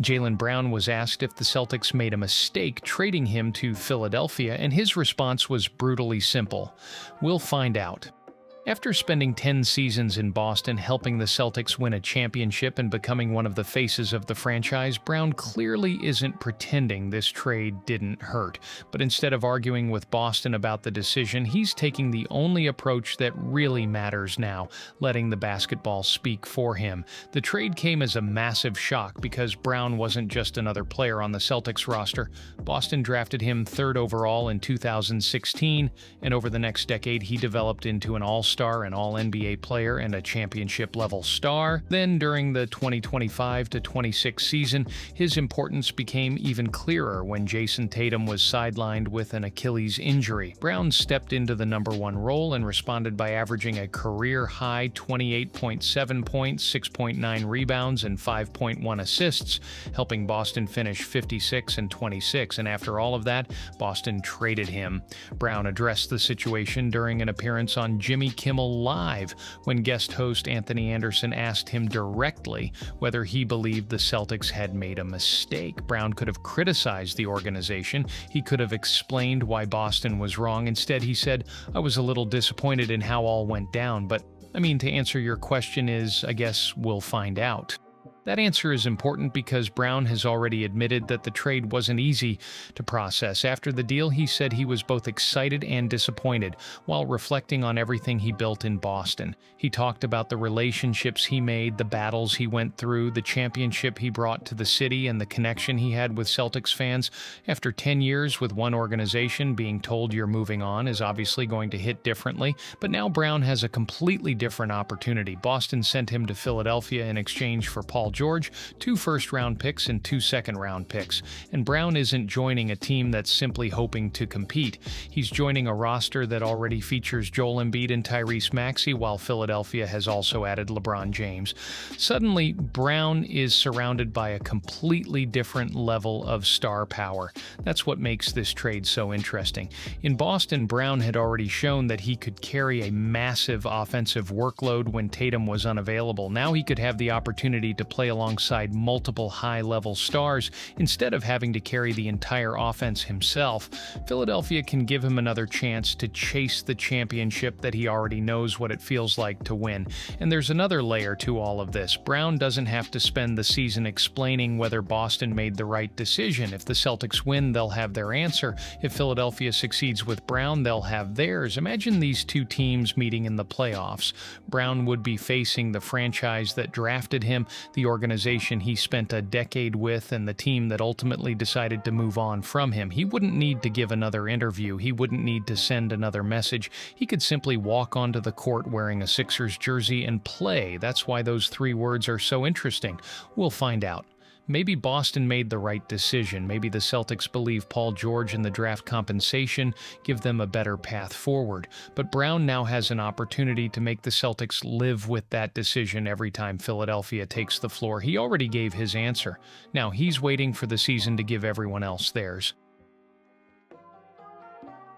Jaylen Brown was asked if the Celtics made a mistake trading him to Philadelphia, and his response was brutally simple: "We'll find out." After spending 10 seasons in Boston helping the Celtics win a championship and becoming one of the faces of the franchise, Brown clearly isn't pretending this trade didn't hurt. But instead of arguing with Boston about the decision, he's taking the only approach that really matters now, letting the basketball speak for him. The trade came as a massive shock because Brown wasn't just another player on the Celtics roster. Boston drafted him third overall in 2016, and over the next decade he developed into an all-star, an all-NBA player, and a championship-level star. Then, during the 2025-26 season, his importance became even clearer when Jason Tatum was sidelined with an Achilles injury. Brown stepped into the number one role and responded by averaging a career-high 28.7 points, 6.9 rebounds, and 5.1 assists, helping Boston finish 56-26. And after all of that, Boston traded him. Brown addressed the situation during an appearance on Jimmy Kimmel Live, when guest host Anthony Anderson asked him directly whether he believed the Celtics had made a mistake. Brown could have criticized the organization. He could have explained why Boston was wrong. Instead, he said, "I was a little disappointed in how all went down, but to answer your question is, I guess we'll find out." That answer is important because Brown has already admitted that the trade wasn't easy to process. After the deal, he said he was both excited and disappointed while reflecting on everything he built in Boston. He talked about the relationships he made, the battles he went through, the championship he brought to the city, and the connection he had with Celtics fans. After 10 years with one organization, being told you're moving on is obviously going to hit differently, but now Brown has a completely different opportunity. Boston sent him to Philadelphia in exchange for Paul George, 2 first-round picks and 2 second-round picks. And Brown isn't joining a team that's simply hoping to compete. He's joining a roster that already features Joel Embiid and Tyrese Maxey, while Philadelphia has also added LeBron James. Suddenly, Brown is surrounded by a completely different level of star power. That's what makes this trade so interesting. In Boston, Brown had already shown that he could carry a massive offensive workload when Tatum was unavailable. Now he could have the opportunity to play alongside multiple high-level stars instead of having to carry the entire offense himself. Philadelphia can give him another chance to chase the championship that he already knows what it feels like to win. And there's another layer to all of this. Brown doesn't have to spend the season explaining whether Boston made the right decision. If the Celtics win, they'll have their answer. If Philadelphia succeeds with Brown, they'll have theirs. Imagine these two teams meeting in the playoffs. Brown would be facing the franchise that drafted him, the organization he spent a decade with, and the team that ultimately decided to move on from him. He wouldn't need to give another interview. He wouldn't need to send another message. He could simply walk onto the court wearing a Sixers jersey and play. That's why those 3 words are so interesting. We'll find out. Maybe Boston made the right decision. Maybe the Celtics believe Paul George and the draft compensation give them a better path forward. But Brown now has an opportunity to make the Celtics live with that decision every time Philadelphia takes the floor. He already gave his answer. Now he's waiting for the season to give everyone else theirs.